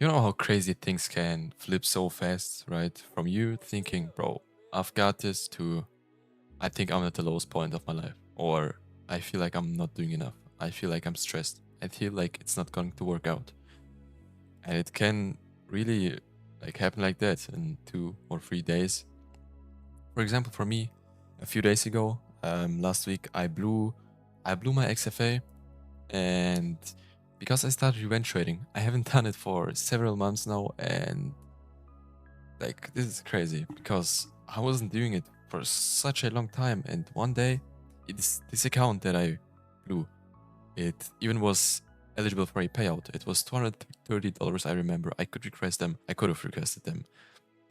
You know how crazy things can flip so fast, right? From you thinking, bro, I've got this, to I think I'm at the lowest point of my life, or I feel like I'm not doing enough. I feel like I'm stressed. I feel like it's not going to work out. And it can really like happen like that in 2 or 3 days. For example, for me, a few days ago, last week, I blew my XFA, and because I started revenge trading, I haven't done it for several months now, and like this is crazy because I wasn't doing it for such a long time, and one day, this account that I blew, it even was eligible for a payout. It was $230. I remember I could request them. I could have requested them,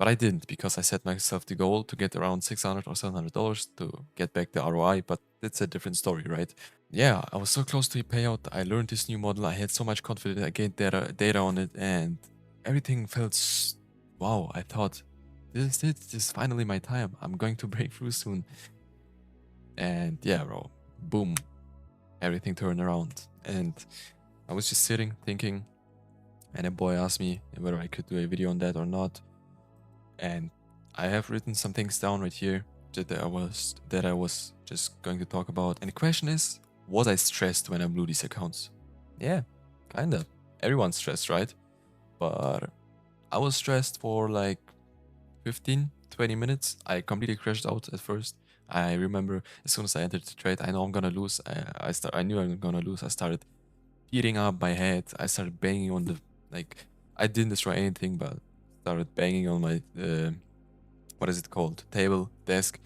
but I didn't because I set myself the goal to get around $600 or $700 to get back the ROI. But that's a different story, right? Yeah, I was so close to a payout. I learned this new model. I had so much confidence. I gained data on it, and everything felt wow. I thought this is it. This is finally my time. I'm going to break through soon. And yeah, bro, boom, everything turned around. And I was just sitting thinking, and a boy asked me whether I could do a video on that or not. And I have written some things down right here that I was just going to talk about. And the question is, was I stressed when I blew these accounts? Yeah, kinda. Everyone's stressed, right? But I was stressed for like 15, 20 minutes. I completely crashed out at first. I remember as soon as I entered the trade, I know I'm gonna lose. I knew I'm gonna lose. I started beating up my head. I started banging on the, like, I didn't destroy anything, but started banging on my what is it called, table, desk.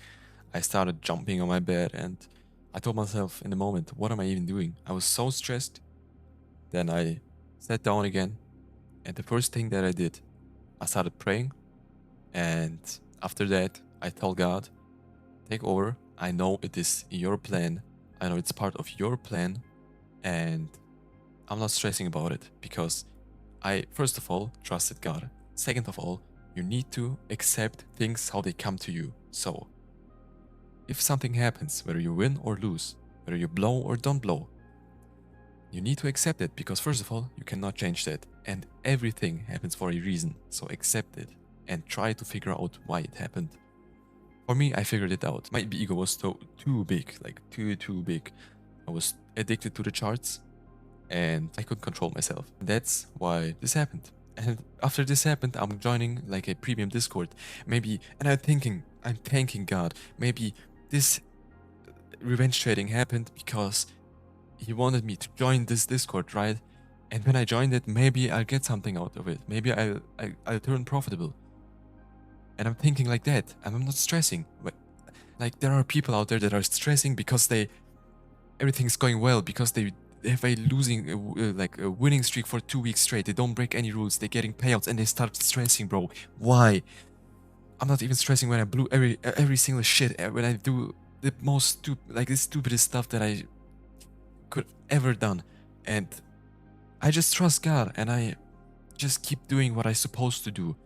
I started jumping on my bed, and I told myself in the moment, what am I even doing? I was so stressed. Then I sat down again, and the first thing that I did, I started praying. And after that, I told God, take over. I know it is your plan. I know it's part of your plan, and I'm not stressing about it because I, first of all, trusted God. Second of all, you need to accept things how they come to you. So, if something happens, whether you win or lose, whether you blow or don't blow, you need to accept it because, first of all, you cannot change that. And everything happens for a reason. So, accept it and try to figure out why it happened. For me, I figured it out. My ego was too big, like too big. I was addicted to the charts, and I couldn't control myself. That's why this happened. And after this happened, I'm joining like a premium Discord. Maybe, and I'm thanking God. Maybe this revenge trading happened because he wanted me to join this Discord, right? And when I joined it, maybe I'll get something out of it. Maybe I'll turn profitable. And I'm thinking like that, and I'm not stressing. Like there are people out there that are stressing because everything's going well, because they have a a winning streak for 2 weeks straight. They don't break any rules. They're getting payouts, and they start stressing, bro. Why? I'm not even stressing when I blew every single shit. When I do the the stupidest stuff that I could ever done, and I just trust God, and I just keep doing what I'm supposed to do.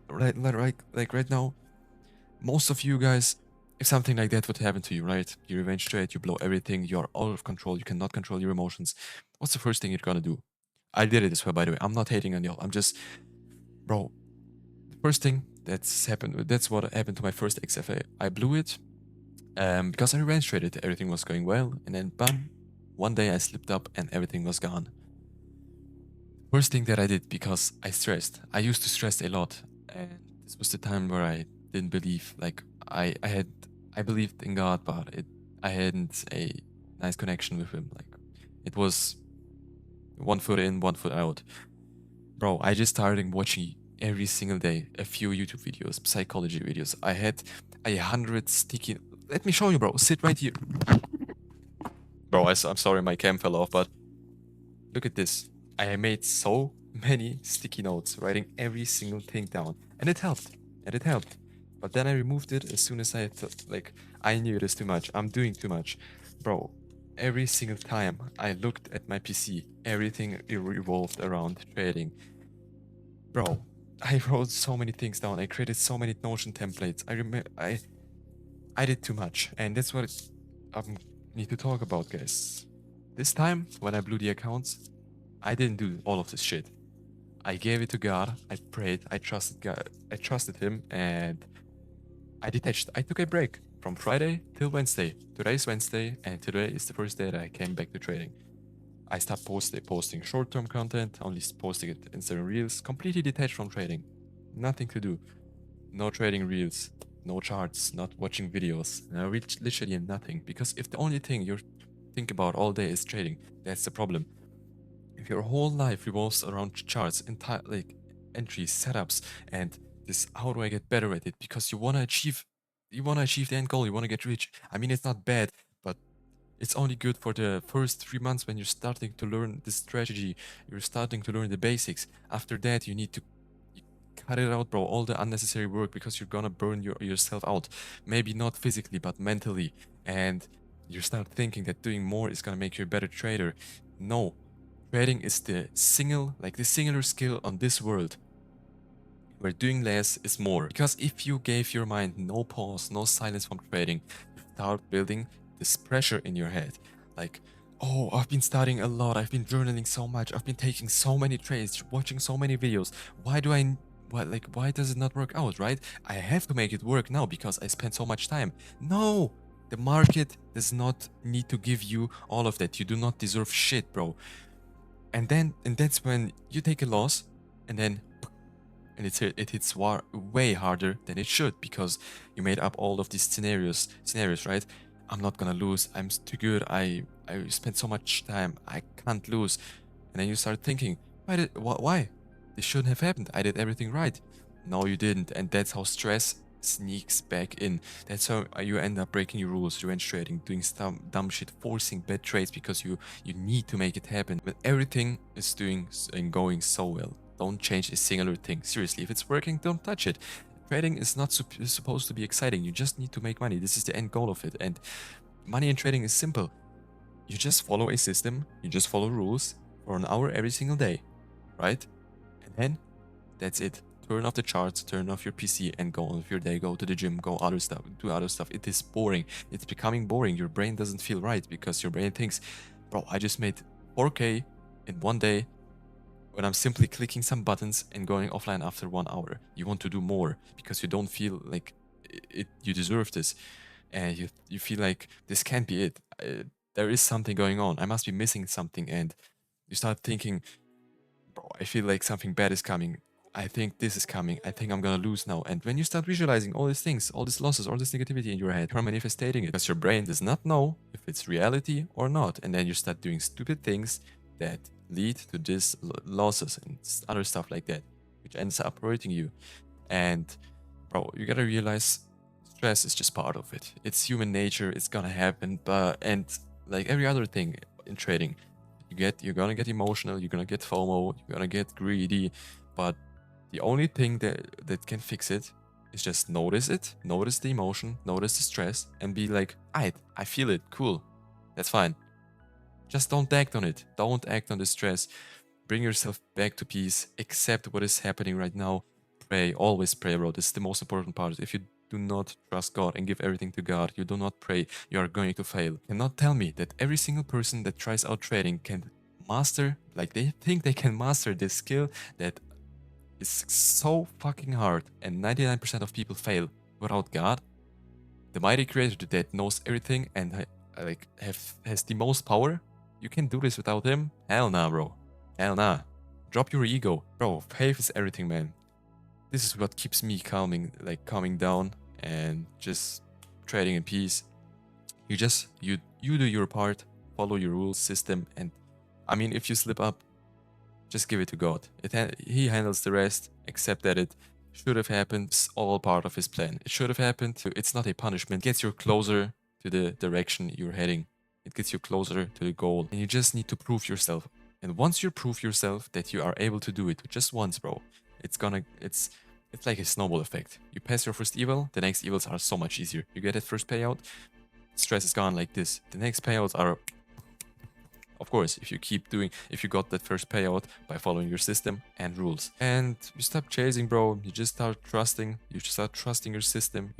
Right now, most of you guys, if something like that would happen to you, right? You revenge trade, you blow everything, you're out of control, you cannot control your emotions. What's the first thing you're gonna do? I did it as well, by the way. I'm not hating on y'all. I'm just, bro. The first thing that's happened, that's what happened to my first XFA. I blew it because I revenge traded, everything was going well, and then bam, one day I slipped up and everything was gone. First thing that I did, because I stressed. I used to stress a lot, and this was the time where I didn't believe. Like I believed in God, but I hadn't a nice connection with Him. Like it was one foot in, one foot out. Bro, I just started watching every single day a few YouTube videos, psychology videos. I had 100 sticky. Let me show you, bro. Sit right here, bro. I'm sorry, my cam fell off, but look at this. I made so many sticky notes, writing every single thing down, and it helped. And it helped. But then I removed it as soon as I knew it is too much. I'm doing too much, bro. Every single time I looked at my PC, everything revolved around trading, bro. I wrote so many things down. I created so many Notion templates. I did too much, and that's what I need to talk about, guys. This time when I blew the accounts, I didn't do all of this shit. I gave it to God. I prayed. I trusted God. I trusted Him, and I detached. I took a break from Friday till Wednesday. Today is Wednesday, and today is the first day that I came back to trading. I stopped posting short-term content, only posting it Instagram Reels, completely detached from trading. Nothing to do. No trading reels, no charts, not watching videos, literally nothing. Because if the only thing you think about all day is trading, that's the problem. If your whole life revolves around charts, entire like entries, setups, and this, how do I get better at it? Because you wanna achieve the end goal, you wanna get rich. I mean, it's not bad, but it's only good for the first 3 months when you're starting to learn the strategy, you're starting to learn the basics. After that, you need to cut it out, bro. All the unnecessary work, because you're gonna burn yourself out. Maybe not physically, but mentally. And you start thinking that doing more is gonna make you a better trader. No, trading is the singular skill on this world where doing less is more. Because if you gave your mind no pause, no silence from trading, you start building this pressure in your head. Like, oh, I've been studying a lot, I've been journaling so much, I've been taking so many trades, watching so many videos. Why does it not work out, right? I have to make it work now because I spent so much time. No! The market does not need to give you all of that. You do not deserve shit, bro. And that's when you take a loss, and then and it hits way harder than it should, because you made up all of these scenarios, right? I'm not gonna lose. I'm too good. I spent so much time. I can't lose. And then you start thinking, why? This shouldn't have happened. I did everything right. No, you didn't. And that's how stress sneaks back in. That's how you end up breaking your rules, revenge trading, doing some dumb shit, forcing bad trades because you need to make it happen. But everything is doing and going so well. Don't change a singular thing. Seriously, if it's working, don't touch it. Trading is not supposed to be exciting. You just need to make money. This is the end goal of it. And money in trading is simple. You just follow a system. You just follow rules for an hour every single day, right? And then that's it. Turn off the charts, turn off your PC, and go on with your day. Go to the gym, do other stuff. It is boring. It's becoming boring. Your brain doesn't feel right because your brain thinks, bro, I just made 4K in one day when I'm simply clicking some buttons and going offline after 1 hour. You want to do more because you don't feel like you deserve this. And you feel like this can't be it. There is something going on. I must be missing something. And you start thinking, bro, I feel like something bad is coming. I think this is coming. I think I'm gonna lose now. And when you start visualizing all these things, all these losses, all this negativity in your head, you're manifesting it because your brain does not know if it's reality or not. And then you start doing stupid things that lead to these losses and other stuff like that, which ends up hurting you. And bro, you gotta realize stress is just part of it. It's human nature. It's gonna happen. And like every other thing in trading, you're gonna get emotional. You're gonna get FOMO. You're gonna get greedy. But the only thing that can fix it is just notice it, notice the emotion, notice the stress, and be like, I feel it. Cool, that's fine. Just don't act on it. Don't act on the stress. Bring yourself back to peace. Accept what is happening right now. Pray. Always pray, bro. This is the most important part. If you do not trust God and give everything to God, you do not pray, you are going to fail. You cannot tell me that every single person that tries out trading can master, like they think they can master this skill that is so fucking hard, and 99% of people fail without God, the mighty creator that knows everything and has the most power. You can do this without him? Hell nah, bro. Hell nah. Drop your ego. Bro, faith is everything, man. This is what keeps me calming down and just trading in peace. You do your part, follow your rules, system, and I mean, if you slip up, just give it to God. He handles the rest. Accept that it should have happened. It's all part of his plan. It should have happened. It's not a punishment. It gets you closer to the direction you're heading. It gets you closer to the goal. And you just need to prove yourself. And once you prove yourself that you are able to do it just once, bro, it's like a snowball effect. You pass your first eval, the next evals are so much easier. You get that first payout, stress is gone like this. The next payouts are, of course, if you got that first payout by following your system and rules. And you stop chasing, bro. You just start trusting. You just start trusting your system.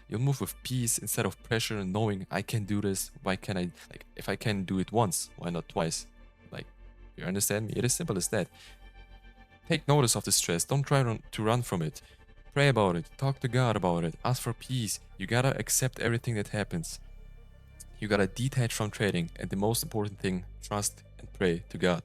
You'll move with peace instead of pressure and knowing, I can do this. Why can't I, if I can do it once, why not twice? You understand me? It is simple as that. Take notice of the stress. Don't try to run from it. Pray about it. Talk to God about it. Ask for peace. You gotta accept everything that happens. You gotta detach from trading. And the most important thing, trust and pray to God.